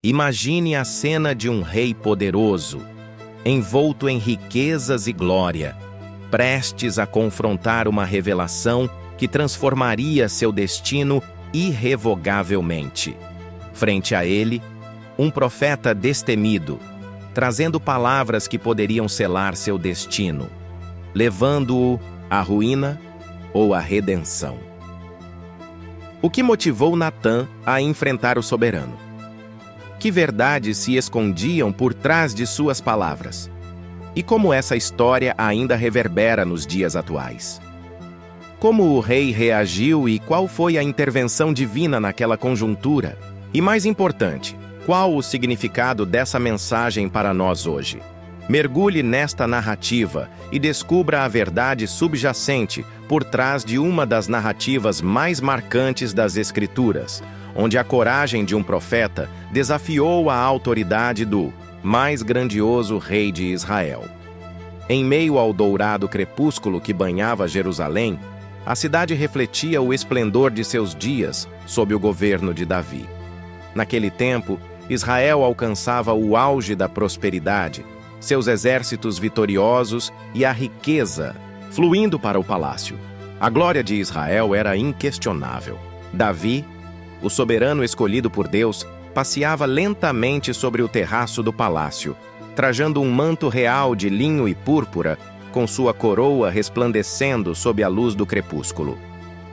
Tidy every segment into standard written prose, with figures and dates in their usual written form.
Imagine a cena de um rei poderoso, envolto em riquezas e glória, prestes a confrontar uma revelação que transformaria seu destino irrevogavelmente. Frente a ele, um profeta destemido, trazendo palavras que poderiam selar seu destino, levando-o à ruína ou à redenção. O que motivou Natã a enfrentar o soberano? Que verdades se escondiam por trás de suas palavras? E como essa história ainda reverbera nos dias atuais? Como o rei reagiu e qual foi a intervenção divina naquela conjuntura? E mais importante, qual o significado dessa mensagem para nós hoje? Mergulhe nesta narrativa e descubra a verdade subjacente por trás de uma das narrativas mais marcantes das Escrituras, onde a coragem de um profeta desafiou a autoridade do mais grandioso rei de Israel. Em meio ao dourado crepúsculo que banhava Jerusalém, a cidade refletia o esplendor de seus dias sob o governo de Davi. Naquele tempo, Israel alcançava o auge da prosperidade, seus exércitos vitoriosos e a riqueza fluindo para o palácio. A glória de Israel era inquestionável. Davi, o soberano escolhido por Deus, passeava lentamente sobre o terraço do palácio, trajando um manto real de linho e púrpura, com sua coroa resplandecendo sob a luz do crepúsculo.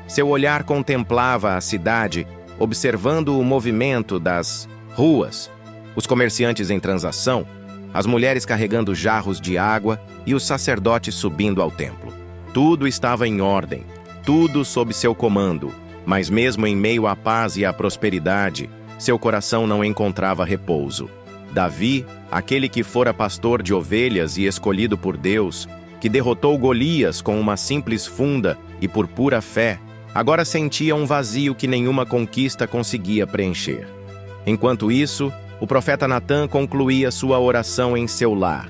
Seu olhar contemplava a cidade, observando o movimento das ruas, os comerciantes em transação, as mulheres carregando jarros de água e os sacerdotes subindo ao templo. Tudo estava em ordem, tudo sob seu comando, mas mesmo em meio à paz e à prosperidade, seu coração não encontrava repouso. Davi, aquele que fora pastor de ovelhas e escolhido por Deus, que derrotou Golias com uma simples funda e por pura fé, agora sentia um vazio que nenhuma conquista conseguia preencher. Enquanto isso, o profeta Natã concluía sua oração em seu lar,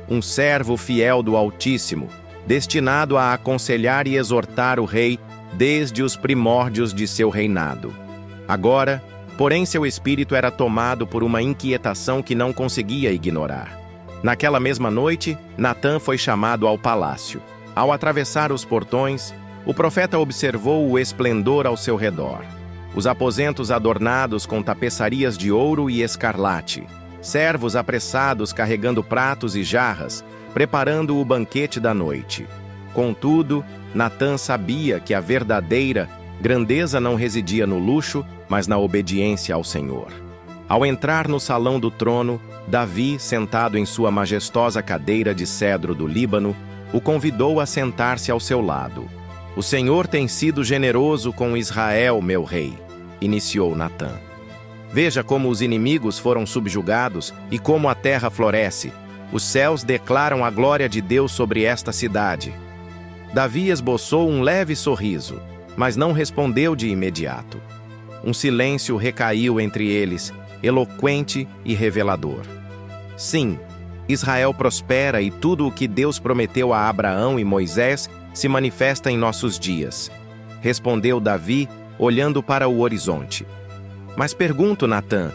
um servo fiel do Altíssimo, destinado a aconselhar e exortar o rei desde os primórdios de seu reinado. Agora, porém, seu espírito era tomado por uma inquietação que não conseguia ignorar. Naquela mesma noite, Natã foi chamado ao palácio. Ao atravessar os portões, o profeta observou o esplendor ao seu redor. Os aposentos adornados com tapeçarias de ouro e escarlate, servos apressados carregando pratos e jarras, preparando o banquete da noite. Contudo, Natã sabia que a verdadeira grandeza não residia no luxo, mas na obediência ao Senhor. Ao entrar no salão do trono, Davi, sentado em sua majestosa cadeira de cedro do Líbano, o convidou a sentar-se ao seu lado. "O Senhor tem sido generoso com Israel, meu rei", iniciou Natã. "Veja como os inimigos foram subjugados e como a terra floresce. Os céus declaram a glória de Deus sobre esta cidade." Davi esboçou um leve sorriso, mas não respondeu de imediato. Um silêncio recaiu entre eles, eloquente e revelador. Sim, Israel prospera e tudo o que Deus prometeu a Abraão e Moisés se manifesta em nossos dias, respondeu Davi, olhando para o horizonte. "Mas pergunto, Natã,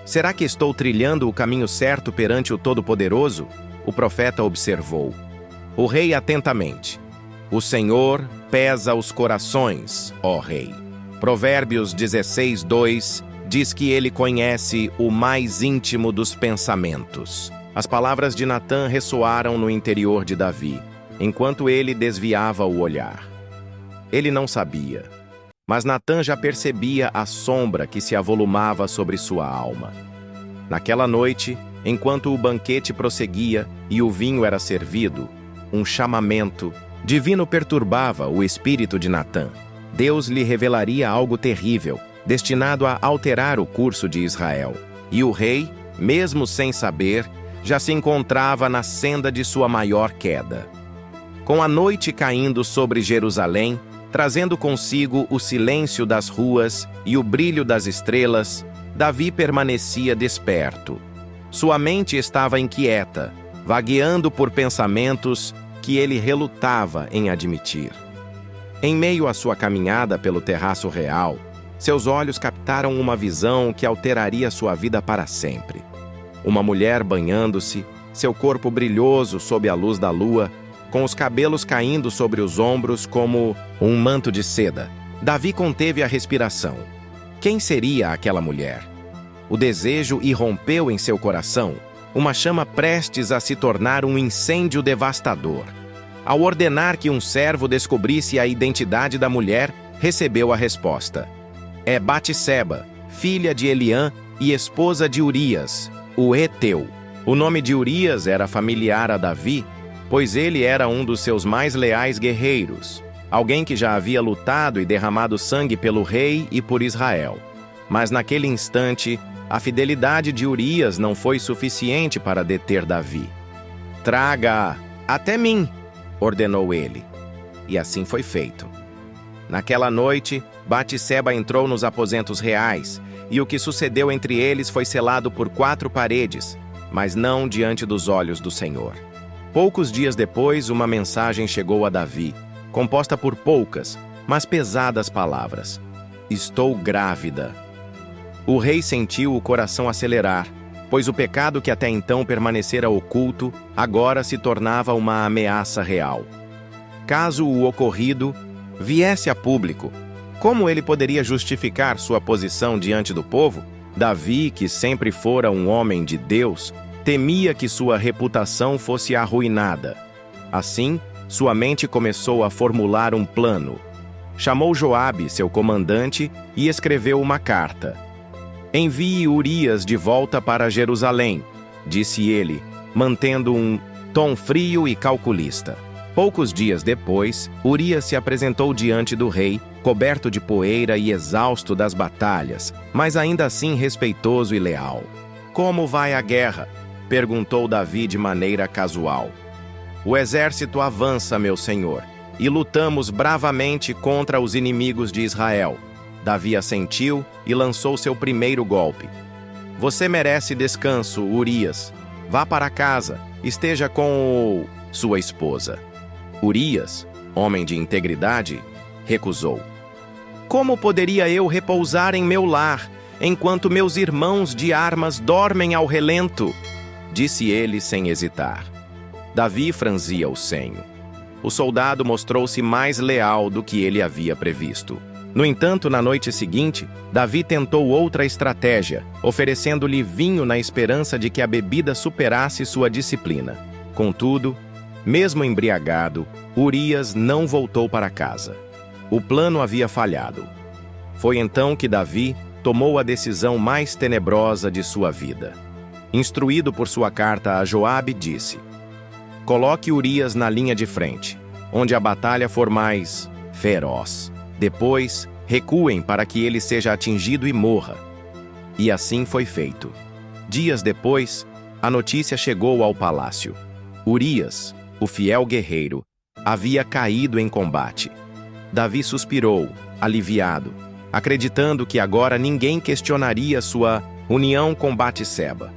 será que estou trilhando o caminho certo perante o Todo-Poderoso?" O profeta observou. O rei atentamente. "O Senhor pesa os corações, ó rei." Provérbios 16:2 diz que ele conhece o mais íntimo dos pensamentos. As palavras de Natã ressoaram no interior de Davi, enquanto ele desviava o olhar. Ele não sabia, mas Natã já percebia a sombra que se avolumava sobre sua alma. Naquela noite, enquanto o banquete prosseguia e o vinho era servido, um chamamento divino perturbava o espírito de Natã. Deus lhe revelaria algo terrível, destinado a alterar o curso de Israel. E o rei, mesmo sem saber, já se encontrava na senda de sua maior queda. Com a noite caindo sobre Jerusalém, trazendo consigo o silêncio das ruas e o brilho das estrelas, Davi permanecia desperto. Sua mente estava inquieta, vagueando por pensamentos que ele relutava em admitir. Em meio à sua caminhada pelo terraço real, Seus olhos captaram uma visão que alteraria sua vida para sempre. Uma mulher banhando-se, seu corpo brilhoso sob a luz da lua, com os cabelos caindo sobre os ombros como um manto de seda. Davi conteve a respiração. Quem seria aquela mulher? O desejo irrompeu em seu coração, uma chama prestes a se tornar um incêndio devastador. Ao ordenar que um servo descobrisse a identidade da mulher, recebeu a resposta. É Batseba, filha de Eliã e esposa de Urias, o heteu. O nome de Urias era familiar a Davi, pois ele era um dos seus mais leais guerreiros, alguém que já havia lutado e derramado sangue pelo rei e por Israel. Mas naquele instante, a fidelidade de Urias não foi suficiente para deter Davi. Traga-a até mim, ordenou ele. E assim foi feito. Naquela noite, Batseba entrou nos aposentos reais, e o que sucedeu entre eles foi selado por 4 paredes, mas não diante dos olhos do Senhor. Poucos dias depois, uma mensagem chegou a Davi, composta por poucas, mas pesadas palavras. Estou grávida. O rei sentiu o coração acelerar, pois o pecado que até então permanecera oculto, agora se tornava uma ameaça real. Caso o ocorrido viesse a público, como ele poderia justificar sua posição diante do povo? Davi, que sempre fora um homem de Deus, temia que sua reputação fosse arruinada. Assim, sua mente começou a formular um plano. Chamou Joabe, seu comandante, e escreveu uma carta. Envie Urias de volta para Jerusalém, disse ele, mantendo um tom frio e calculista. Poucos dias depois, Urias se apresentou diante do rei, coberto de poeira e exausto das batalhas, mas ainda assim respeitoso e leal. Como vai a guerra? Perguntou Davi de maneira casual. O exército avança, meu senhor, e lutamos bravamente contra os inimigos de Israel. Davi assentiu e lançou seu primeiro golpe. Você merece descanso, Urias. Vá para casa, esteja com sua esposa. Urias, homem de integridade, recusou. Como poderia eu repousar em meu lar, enquanto meus irmãos de armas dormem ao relento? Disse ele sem hesitar. Davi franzia o senho. O soldado mostrou-se mais leal do que ele havia previsto. No entanto, na noite seguinte, Davi tentou outra estratégia, oferecendo-lhe vinho na esperança de que a bebida superasse sua disciplina. Contudo, mesmo embriagado, Urias não voltou para casa. O plano havia falhado. Foi então que Davi tomou a decisão mais tenebrosa de sua vida. Instruído por sua carta a Joabe, disse: Coloque Urias na linha de frente, onde a batalha for mais feroz. Depois, recuem para que ele seja atingido e morra. E assim foi feito. Dias depois, a notícia chegou ao palácio. Urias, o fiel guerreiro, havia caído em combate. Davi suspirou, aliviado, acreditando que agora ninguém questionaria sua união com Batseba.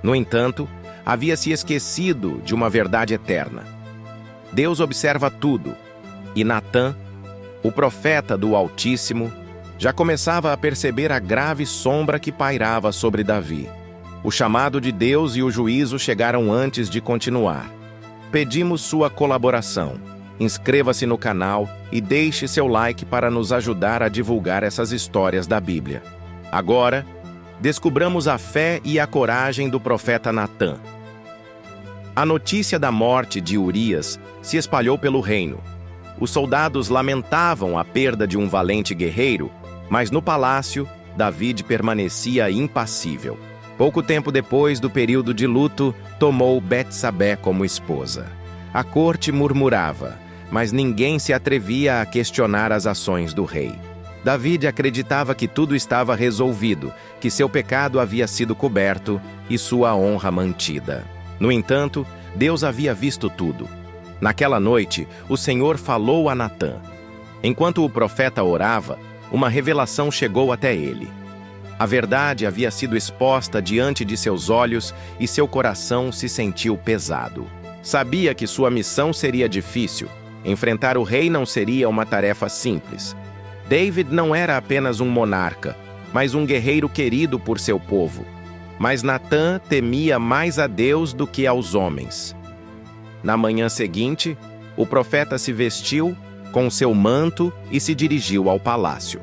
No entanto, havia se esquecido de uma verdade eterna. Deus observa tudo, e Natã, o profeta do Altíssimo, já começava a perceber a grave sombra que pairava sobre Davi. O chamado de Deus e o juízo chegaram antes de continuar. Pedimos sua colaboração. Inscreva-se no canal e deixe seu like para nos ajudar a divulgar essas histórias da Bíblia. Agora, descubramos a fé e a coragem do profeta Natã. A notícia da morte de Urias se espalhou pelo reino. Os soldados lamentavam a perda de um valente guerreiro, mas no palácio, Davi permanecia impassível. Pouco tempo depois do período de luto, tomou Betsabé como esposa. A corte murmurava, mas ninguém se atrevia a questionar as ações do rei. Davi acreditava que tudo estava resolvido, que seu pecado havia sido coberto e sua honra mantida. No entanto, Deus havia visto tudo. Naquela noite, o Senhor falou a Natã. Enquanto o profeta orava, uma revelação chegou até ele. A verdade havia sido exposta diante de seus olhos e seu coração se sentiu pesado. Sabia que sua missão seria difícil. Enfrentar o rei não seria uma tarefa simples. David não era apenas um monarca, mas um guerreiro querido por seu povo. Mas Natã temia mais a Deus do que aos homens. Na manhã seguinte, o profeta se vestiu com seu manto e se dirigiu ao palácio.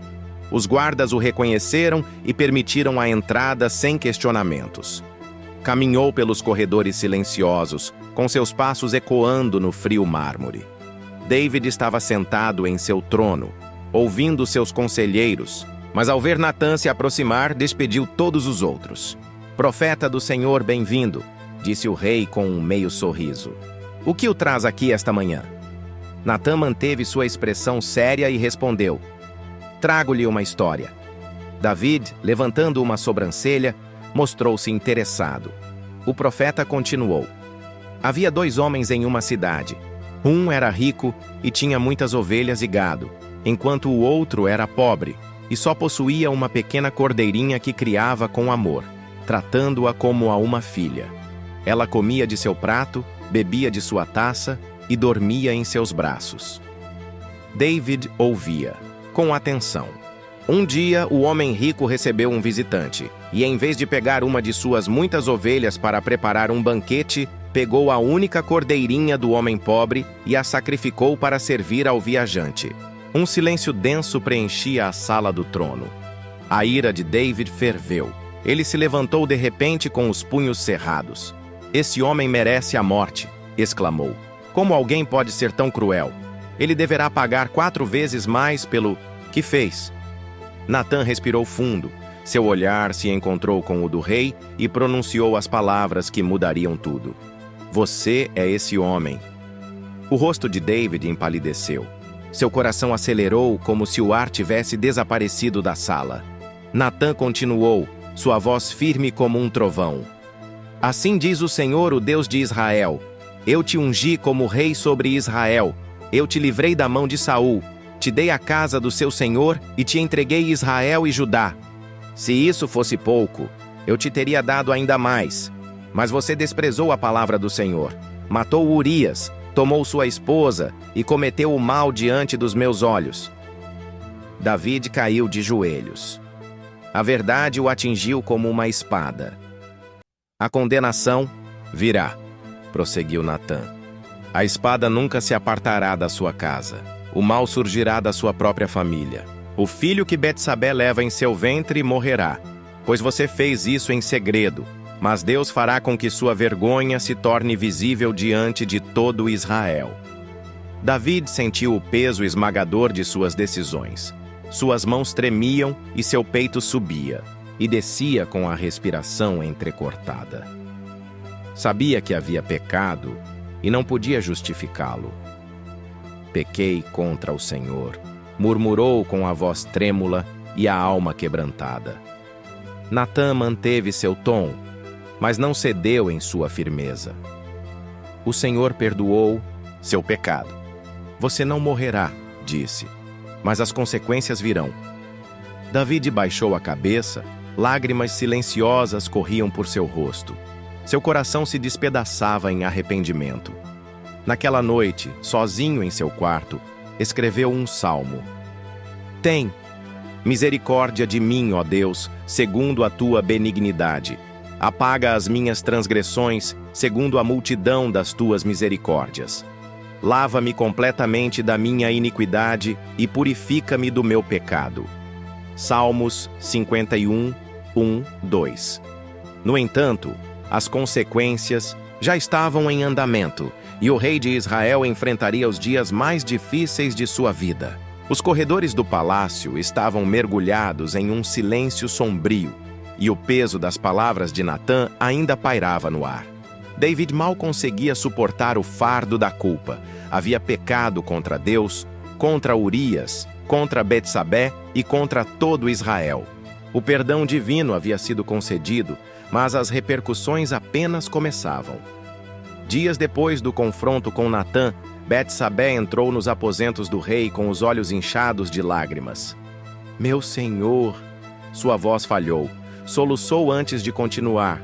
Os guardas o reconheceram e permitiram a entrada sem questionamentos. Caminhou pelos corredores silenciosos, com seus passos ecoando no frio mármore. David estava sentado em seu trono, ouvindo seus conselheiros, mas ao ver Natã se aproximar, despediu todos os outros. "Profeta do Senhor, bem-vindo", disse o rei com um meio sorriso. "O que o traz aqui esta manhã?" Natã manteve sua expressão séria e respondeu: "Trago-lhe uma história." David, levantando uma sobrancelha, mostrou-se interessado. O profeta continuou: "Havia 2 homens em uma cidade. Um era rico e tinha muitas ovelhas e gado, enquanto o outro era pobre e só possuía uma pequena cordeirinha que criava com amor, tratando-a como a uma filha. Ela comia de seu prato, bebia de sua taça e dormia em seus braços." David ouvia, com atenção. Um dia, o homem rico recebeu um visitante, e em vez de pegar uma de suas muitas ovelhas para preparar um banquete, pegou a única cordeirinha do homem pobre e a sacrificou para servir ao viajante. Um silêncio denso preenchia a sala do trono. A ira de David ferveu. Ele se levantou de repente com os punhos cerrados. "Esse homem merece a morte", exclamou. "Como alguém pode ser tão cruel? Ele deverá pagar 4 vezes mais pelo que fez." Natã respirou fundo. Seu olhar se encontrou com o do rei e pronunciou as palavras que mudariam tudo. "Você é esse homem." O rosto de David empalideceu. Seu coração acelerou como se o ar tivesse desaparecido da sala. Natã continuou, sua voz firme como um trovão. "Assim diz o Senhor, o Deus de Israel: Eu te ungi como rei sobre Israel. Eu te livrei da mão de Saul. Te dei a casa do seu senhor e te entreguei Israel e Judá. Se isso fosse pouco, eu te teria dado ainda mais. Mas você desprezou a palavra do Senhor. Matou Urias, tomou sua esposa e cometeu o mal diante dos meus olhos." David caiu de joelhos. A verdade o atingiu como uma espada. "A condenação virá", prosseguiu Natã. "A espada nunca se apartará da sua casa. O mal surgirá da sua própria família. O filho que Betsabé leva em seu ventre morrerá, pois você fez isso em segredo, mas Deus fará com que sua vergonha se torne visível diante de todo Israel." David sentiu o peso esmagador de suas decisões. Suas mãos tremiam e seu peito subia e descia com a respiração entrecortada. Sabia que havia pecado e não podia justificá-lo. "Pequei contra o Senhor", murmurou com a voz trêmula e a alma quebrantada. Natã manteve seu tom, mas não cedeu em sua firmeza. "O Senhor perdoou seu pecado. Você não morrerá", disse, "mas as consequências virão." David baixou a cabeça, lágrimas silenciosas corriam por seu rosto. Seu coração se despedaçava em arrependimento. Naquela noite, sozinho em seu quarto, escreveu um salmo. "Tem misericórdia de mim, ó Deus, segundo a tua benignidade. Apaga as minhas transgressões, segundo a multidão das tuas misericórdias. Lava-me completamente da minha iniquidade e purifica-me do meu pecado." Salmos 51, 1, 2. No entanto, as consequências já estavam em andamento, e o rei de Israel enfrentaria os dias mais difíceis de sua vida. Os corredores do palácio estavam mergulhados em um silêncio sombrio, e o peso das palavras de Natã ainda pairava no ar. David mal conseguia suportar o fardo da culpa. Havia pecado contra Deus, contra Urias, contra Betsabé e contra todo Israel. O perdão divino havia sido concedido, mas as repercussões apenas começavam. Dias depois do confronto com Natã, Betsabé entrou nos aposentos do rei com os olhos inchados de lágrimas. "Meu senhor", sua voz falhou, soluçou antes de continuar.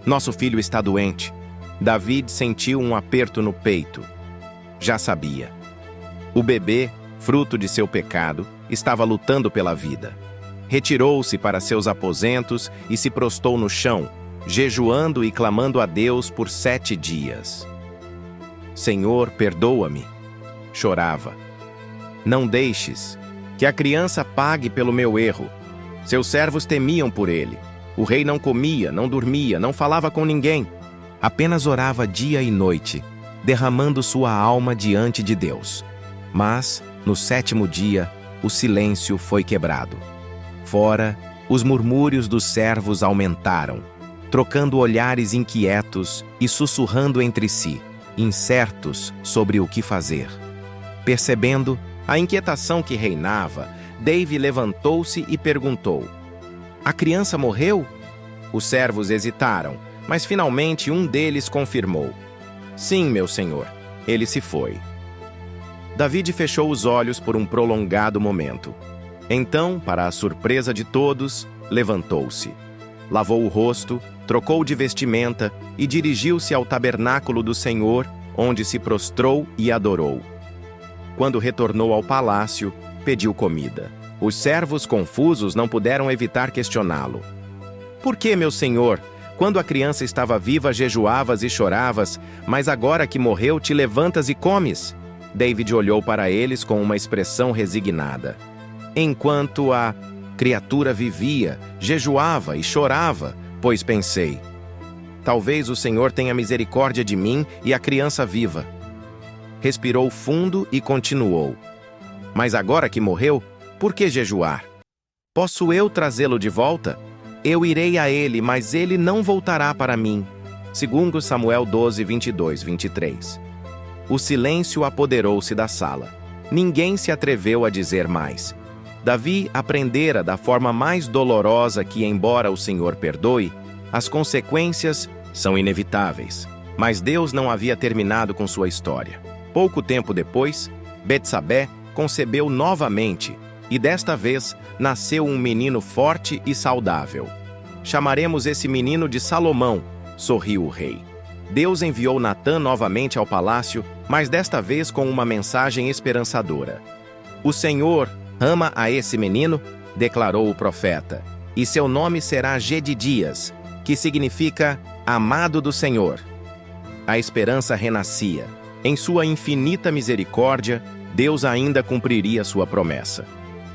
"Nosso filho está doente." David sentiu um aperto no peito. Já sabia. O bebê, fruto de seu pecado, estava lutando pela vida. Retirou-se para seus aposentos e se prostou no chão, jejuando e clamando a Deus por 7 dias. Senhor, perdoa-me. Chorava. Não deixes que a criança pague pelo meu erro. Seus servos temiam por ele. O rei não comia, não dormia, não falava com ninguém. Apenas orava dia e noite, derramando sua alma diante de Deus. Mas, no 7º dia, o silêncio foi quebrado. Fora, os murmúrios dos servos aumentaram, trocando olhares inquietos e sussurrando entre si, incertos sobre o que fazer. Percebendo a inquietação que reinava, Dave levantou-se e perguntou: "A criança morreu?" Os servos hesitaram, mas finalmente um deles confirmou: "Sim, meu senhor, ele se foi." David fechou os olhos por um prolongado momento. Então, para a surpresa de todos, levantou-se. Lavou o rosto, trocou de vestimenta e dirigiu-se ao tabernáculo do Senhor, onde se prostrou e adorou. Quando retornou ao palácio, pediu comida. Os servos confusos não puderam evitar questioná-lo. "Por que, meu senhor? Quando a criança estava viva, jejuavas e choravas, mas agora que morreu, te levantas e comes?" David olhou para eles com uma expressão resignada. "Enquanto a criatura vivia, jejuava e chorava, pois pensei: talvez o Senhor tenha misericórdia de mim e a criança viva." Respirou fundo e continuou: "Mas agora que morreu, por que jejuar? Posso eu trazê-lo de volta? Eu irei a ele, mas ele não voltará para mim." Segundo Samuel 12, 22, 23. O silêncio apoderou-se da sala. Ninguém se atreveu a dizer mais. Davi aprendera da forma mais dolorosa que, embora o Senhor perdoe, as consequências são inevitáveis. Mas Deus não havia terminado com sua história. Pouco tempo depois, Betsabé concebeu novamente, e desta vez nasceu um menino forte e saudável. "Chamaremos esse menino de Salomão", sorriu o rei. Deus enviou Natã novamente ao palácio, mas desta vez com uma mensagem esperançadora. "O Senhor ama a esse menino", declarou o profeta, "e seu nome será Gedidias, que significa amado do Senhor." A esperança renascia. Em sua infinita misericórdia, Deus ainda cumpriria sua promessa.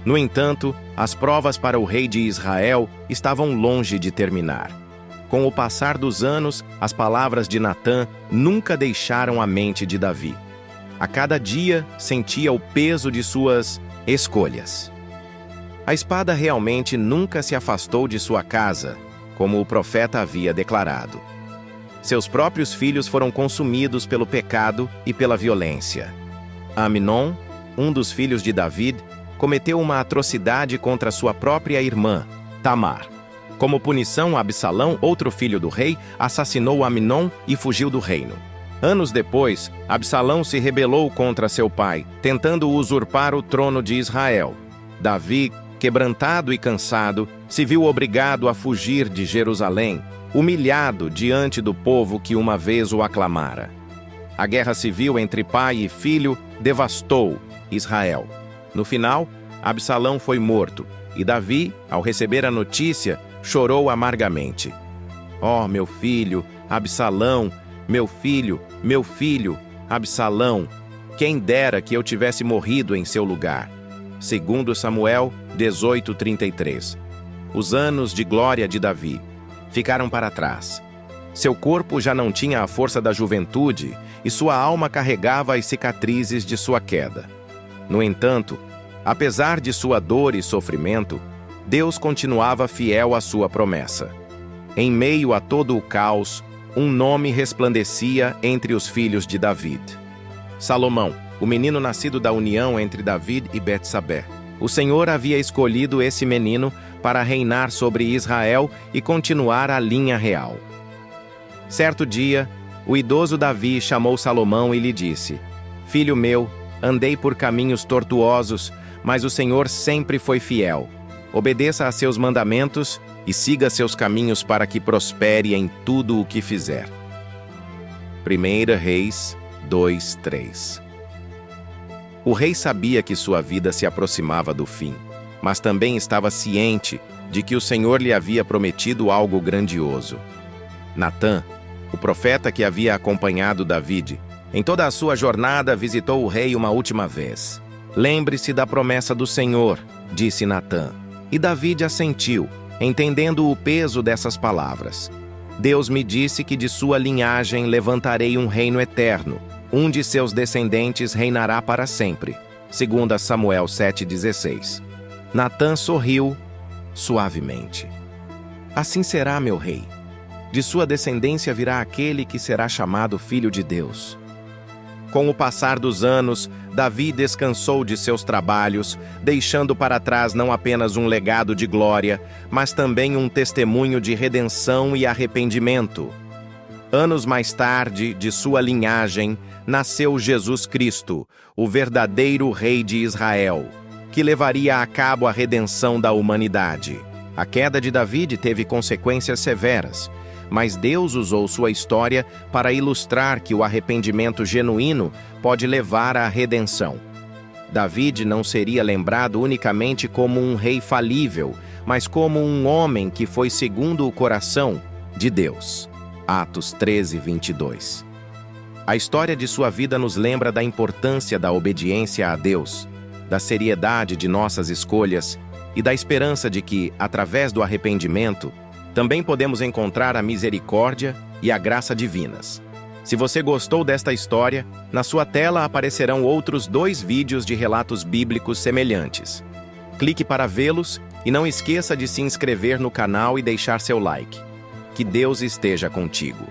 No entanto, as provas para o rei de Israel estavam longe de terminar. Com o passar dos anos, as palavras de Natã nunca deixaram a mente de Davi. A cada dia, sentia o peso de suas escolhas. A espada realmente nunca se afastou de sua casa, como o profeta havia declarado. Seus próprios filhos foram consumidos pelo pecado e pela violência. Amnon, um dos filhos de David, cometeu uma atrocidade contra sua própria irmã, Tamar. Como punição, Absalão, outro filho do rei, assassinou Amnon e fugiu do reino. Anos depois, Absalão se rebelou contra seu pai, tentando usurpar o trono de Israel. Davi, quebrantado e cansado, se viu obrigado a fugir de Jerusalém, humilhado diante do povo que uma vez o aclamara. A guerra civil entre pai e filho devastou Israel. No final, Absalão foi morto, e Davi, ao receber a notícia, chorou amargamente. "Oh, meu filho, Absalão, meu filho, Absalão, quem dera que eu tivesse morrido em seu lugar." Segundo Samuel 18:33. Os anos de glória de Davi ficaram para trás. Seu corpo já não tinha a força da juventude e sua alma carregava as cicatrizes de sua queda. No entanto, apesar de sua dor e sofrimento, Deus continuava fiel à sua promessa. Em meio a todo o caos, um nome resplandecia entre os filhos de David: Salomão, o menino nascido da união entre David e Betsabé. O Senhor havia escolhido esse menino para reinar sobre Israel e continuar a linha real. Certo dia, o idoso Davi chamou Salomão e lhe disse: "Filho meu, andei por caminhos tortuosos, mas o Senhor sempre foi fiel. Obedeça a seus mandamentos e siga seus caminhos para que prospere em tudo o que fizer." 1 Reis 2:3. O rei sabia que sua vida se aproximava do fim, mas também estava ciente de que o Senhor lhe havia prometido algo grandioso. Natã, o profeta que havia acompanhado David, em toda a sua jornada visitou o rei uma última vez. "Lembre-se da promessa do Senhor", disse Natã. E David assentiu, entendendo o peso dessas palavras. "Deus me disse que de sua linhagem levantarei um reino eterno. Um de seus descendentes reinará para sempre." 2 Samuel 7,16. Natã sorriu suavemente. "Assim será, meu rei. De sua descendência virá aquele que será chamado Filho de Deus." Com o passar dos anos, Davi descansou de seus trabalhos, deixando para trás não apenas um legado de glória, mas também um testemunho de redenção e arrependimento. Anos mais tarde, de sua linhagem, nasceu Jesus Cristo, o verdadeiro Rei de Israel, que levaria a cabo a redenção da humanidade. A queda de David teve consequências severas, mas Deus usou sua história para ilustrar que o arrependimento genuíno pode levar à redenção. David não seria lembrado unicamente como um rei falível, mas como um homem que foi segundo o coração de Deus. Atos 13:22. A história de sua vida nos lembra da importância da obediência a Deus, da seriedade de nossas escolhas e da esperança de que, através do arrependimento, também podemos encontrar a misericórdia e a graça divinas. Se você gostou desta história, na sua tela aparecerão outros 2 vídeos de relatos bíblicos semelhantes. Clique para vê-los e não esqueça de se inscrever no canal e deixar seu like. Que Deus esteja contigo.